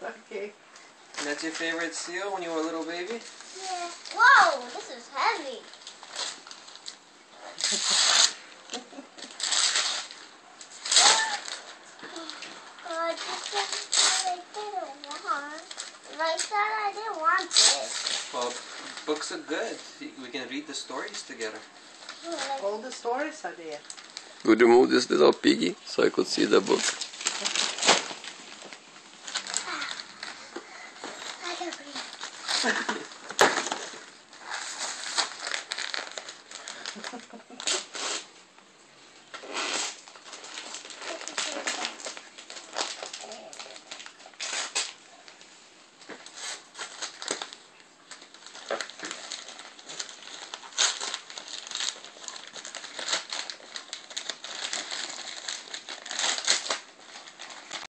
Okay. And that's your favorite seal when you were a little baby? Yeah. Whoa, this is heavy. I said I didn't want this. Well, books are good. We can read the stories together. All the stories are there. Would you move this little piggy so I could see the book? I can breathe.